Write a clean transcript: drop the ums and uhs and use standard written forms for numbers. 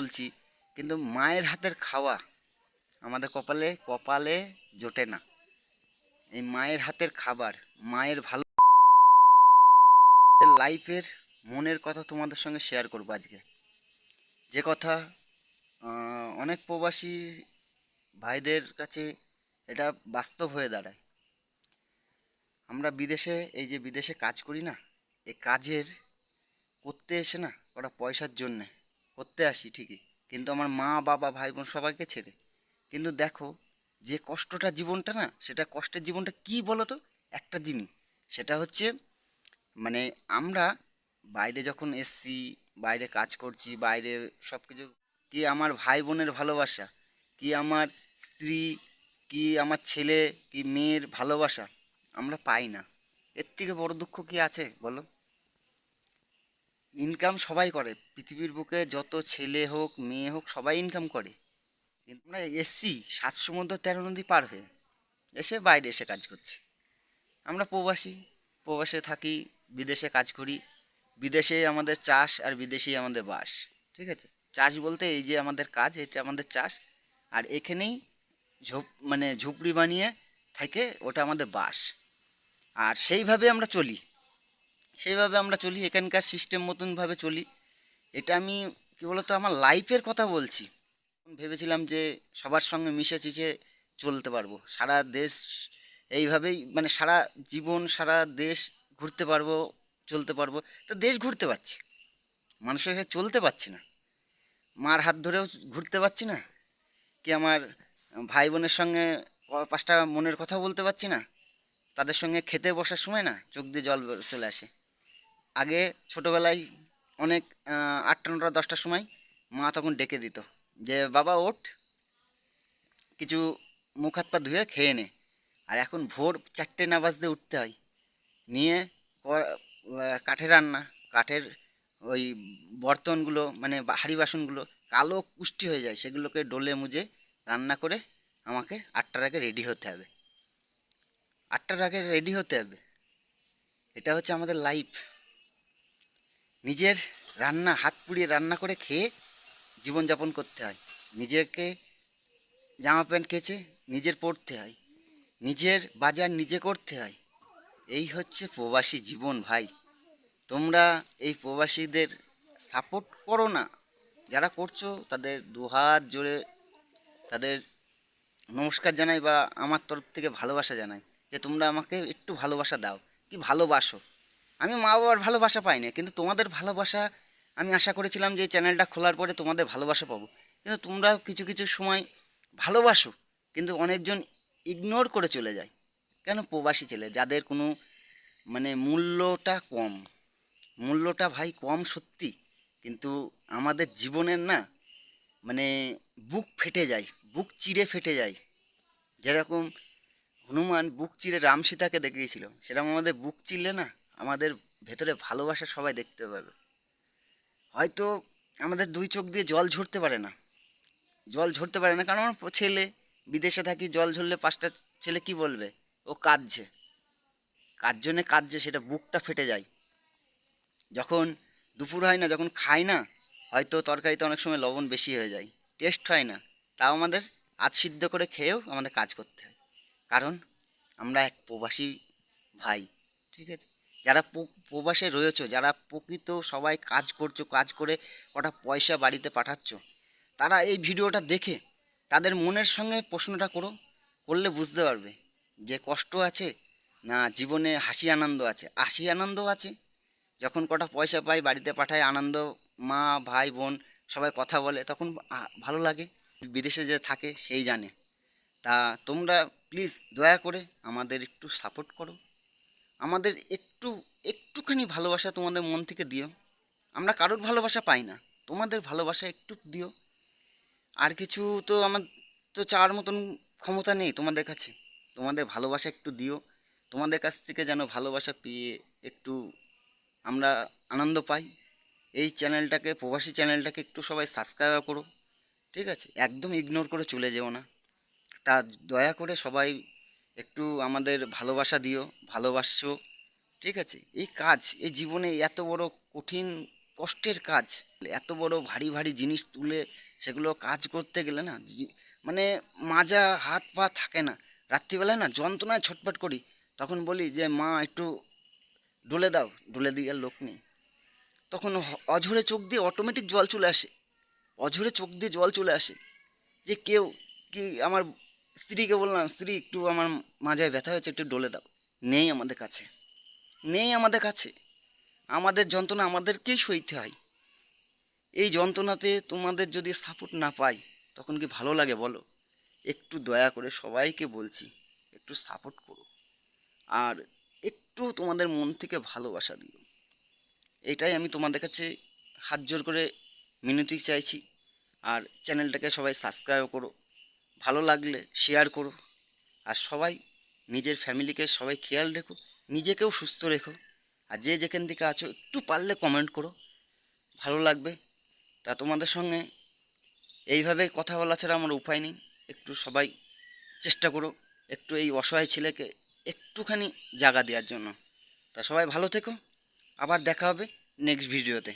বলছি, কিন্তু মায়ের হাতের খাওয়া আমাদের কপালে কপালে জোটে না। এই মায়ের হাতের খাবার, মায়ের ভালো লাইফের মনের কথা তোমাদের সঙ্গে শেয়ার করবো আজকে। যে কথা অনেক প্রবাসী ভাইদের কাছে এটা বাস্তব হয়ে দাঁড়ায়। আমরা বিদেশে, এই যে বিদেশে কাজ করি না, এই কাজের করতে এসে না ওরা পয়সার জন্যে করতে আসি ঠিকই, কিন্তু আমার মা বাবা ভাই বোন সবাইকে ছেড়ে। কিন্তু দেখো, যে কষ্টটা জীবনটা না, সেটা কষ্টের জীবনটা কি বলো তো? একটা জিনিস, সেটা হচ্ছে মানে আমরা বাইরে যখন এসছি, বাইরে কাজ করছি, বাইরে সব কিছু, কি আমার ভাই বোনের ভালোবাসা, কি আমার স্ত্রী, কি আমার ছেলে কি মেয়ের ভালোবাসা আমরা পাই না। এর থেকে বড় দুঃখ কি আছে বলো? ইনকাম সবাই করে, পৃথিবীর বুকে যত ছেলে হোক মেয়ে হোক সবাই ইনকাম করে, কিন্তু আমরা এসছি 7 সমুদ্র 13 নদী পার হয়ে এসে বাইরে এসে কাজ করছি। আমরা প্রবাসী, প্রবাসে থাকি, বিদেশে কাজ করি, বিদেশে আমাদের চাষ আর বিদেশেই আমাদের বাস। ঠিক আছে, চাষ বলতে এই যে আমাদের কাজ, এটা আমাদের চাষ। আর এখানেই মানে ঝুপড়ি বানিয়ে থাকে, ওটা আমাদের বাস। আর সেইভাবে আমরা চলি, সেইভাবে আমরা চলি, এখানকার সিস্টেম মতনভাবে চলি। এটা আমি কী বলতো আমার লাইফের কথা বলছি। ভেবেছিলাম যে সবার সঙ্গে মিশে চিশে চলতে পারবো, সারা দেশ এইভাবেই মানে সারা জীবন সারা দেশ ঘুরতে পারবো, চলতে পারবো। তো দেশ ঘুরতে পারছি, মানুষের সাথে চলতে পারছি না, মার হাত ধরেও ঘুরতে পারছি না, কি আমার ভাই বোনের সঙ্গে 5টা মনের কথা বলতে পারছি না, তাদের সঙ্গে খেতে বসার সময় না চোখ দিয়ে জল চলে আসে। আগে ছোটোবেলায় অনেক 8টা 9টা 10টার সময় মা তখন ডেকে দিত যে বাবা ওঠ, কিছু মুখ হাত পা ধুয়ে খেয়ে নে। আর এখন ভোর 4টে না বাজতে উঠতে হয়, নিয়ে কাঠের রান্না, কাঠের ওই বর্তনগুলো মানে হাঁড়ি বাসনগুলো কালো কুষ্টি হয়ে যায়, সেগুলোকে ডলে মুজে রান্না করে আমাকে 8টার আগে রেডি হতে হবে, 8টার আগে রেডি হতে হবে। এটা হচ্ছে আমাদের লাইফ। নিজের রান্না হাত পুড়িয়ে রান্না করে খেয়ে জীবনযাপন করতে হয়, নিজেকে জামা প্যান্ট কেচে নিজের পরতে হয়, নিজের বাজার নিজে করতে হয়। এই হচ্ছে প্রবাসী জীবন ভাই। তোমরা এই প্রবাসীদের সাপোর্ট করো না, যারা করছো তাদের দুহাত জোড়ে তাদের নমস্কার জানাই, বা আমার তরফ থেকে ভালোবাসা জানাই, যে তোমরা আমাকে একটু ভালোবাসা দাও, কি ভালোবাসো। আমি মা বাবার ভালোবাসা পাই না, কিন্তু তোমাদের ভালোবাসা আমি আশা করেছিলাম যে এই চ্যানেলটা খোলার পরে তোমাদের ভালোবাসা পাবো। কিন্তু তোমরা কিছু কিছু সময় ভালোবাসো, কিন্তু অনেকজন ইগনোর করে চলে যায়। কেন? প্রবাসী ছেলে যাদের কোনো মানে মূল্যটা কম, মূল্যটা ভাই কম সত্যি, কিন্তু আমাদের জীবনের না মানে বুক ফেটে যায়, বুক চিরে ফেটে যায়। যেরকম হনুমান বুক চিরে রাম সীতাকে দেখিয়েছিল, সেরকম আমাদের বুক চিরলে না আমাদের ভেতরে ভালোবাসা সবাই দেখতে পাবে। হয়তো আমাদের 2 চোখ দিয়ে জল ঝরতে পারে না, জল ঝরতে পারে না, কারণ আমার ছেলে বিদেশে থাকি, জল ঝরলে 5টা ছেলে কি বলবে, ও কাঁদছে, কার জন্যে কাঁদছে সেটা বুকটা ফেটে যায়। যখন দুপুর হয় না, যখন খাই না, হয়তো তরকারিতে অনেক সময় লবণ বেশি হয়ে যায়, টেস্ট হয় না, তাও আমাদের সিদ্ধ করে খেয়েও আমাদের কাজ করতে হয়, কারণ আমরা এক প্রবাসী ভাই। ঠিক আছে, যারা প্রবাসে রয়েছো, যারা প্রকৃত সবাই কাজ করছো, কাজ করে কটা পয়সা বাড়িতে পাঠাচ্ছ, তারা এই ভিডিওটা দেখে তাদের মনের সঙ্গে প্রশ্নটা করো, করলে বুঝতে পারবে যে কষ্ট আছে না জীবনে হাসি আনন্দ আছে। হাসি আনন্দ আছে, যখন কটা পয়সা পাই বাড়িতে পাঠায়, আনন্দ, মা ভাই বোন সবাই কথা বলে, তখন ভালো লাগে। বিদেশে যে থাকে সেই জানে। তা তোমরা প্লিজ দয়া করে আমাদের একটু সাপোর্ট করো, আমাদের একটুখানি ভালোবাসা তোমাদের মন থেকে দিও। আমরা কারোর ভালোবাসা পাই না, তোমাদের ভালোবাসা একটু দিও। আর কিছু তো আমার তো চাওয়ার মতন ক্ষমতা নেই তোমাদের কাছে, তোমাদের ভালোবাসা একটু দিও। তোমাদের কাছ থেকে যেন ভালোবাসা পেয়ে একটু আমরা আনন্দ পাই। এই চ্যানেলটাকে, প্রবাসী চ্যানেলটাকে একটু সবাই সাবস্ক্রাইব করো। ঠিক আছে, একদম ইগনোর করে চলে যেও না। তা দয়া করে সবাই একটু আমাদের ভালোবাসা দিও, ভালোবাসছো। ঠিক আছে, এই কাজ, এই জীবনে এত বড় কঠিন কষ্টের কাজ। এত বড় ভারী ভারী জিনিস তুলে সেগুলো কাজ করতে গেলে না মানে মাজা হাত পা থাকে না। রাত্রিবেলায় না যন্ত্রণায় ছটফট করি, তখন বলি যে মা একটু ডলে দাও, ডলে দিয়ে আর লোক নেই। তখন অঝরে চোখ দিয়ে অটোমেটিক জল চলে আসে, অঝরে চোখ দিয়ে জল চলে আসে যে কেউ কি আমার স্ত্রীকে বললাম, স্ত্রী একটু আমার মাজায় ব্যথা হয়েছে, একটু ডলে দাও। নেই আমাদের কাছে, নেই আমাদের কাছে। আমাদের যন্ত্রণা আমাদেরকেই সইতে হয়। এই যন্ত্রণাতে তোমাদের যদি সাপোর্ট না পাই তখন কি ভালো লাগে বলো? একটু দয়া করে সবাইকে বলছি, একটু সাপোর্ট করো আর একটু তোমাদের মন থেকে ভালোবাসা দিও। এটাই আমি তোমাদের কাছে হাত জোর করে মিনতি চাইছি। আর চ্যানেলটাকে সবাই সাবস্ক্রাইব করো, ভালো লাগলে শেয়ার করো। আর সবাই নিজের ফ্যামিলিকে সবাই খেয়াল রেখো, নিজেকেও সুস্থ রেখো। আর যে যেখান থেকে আছো একটু পারলে কমেন্ট করো, ভালো লাগবে। তা তোমাদের সঙ্গে এইভাবে কথা বলা ছাড়া আমার উপায় নেই। একটু সবাই চেষ্টা করো একটু এই অসহায় ছেলেকে একটুখানি জায়গা দেওয়ার জন্য। তা সবাই ভালো থেকো, আবার দেখা হবে নেক্সট ভিডিওতে।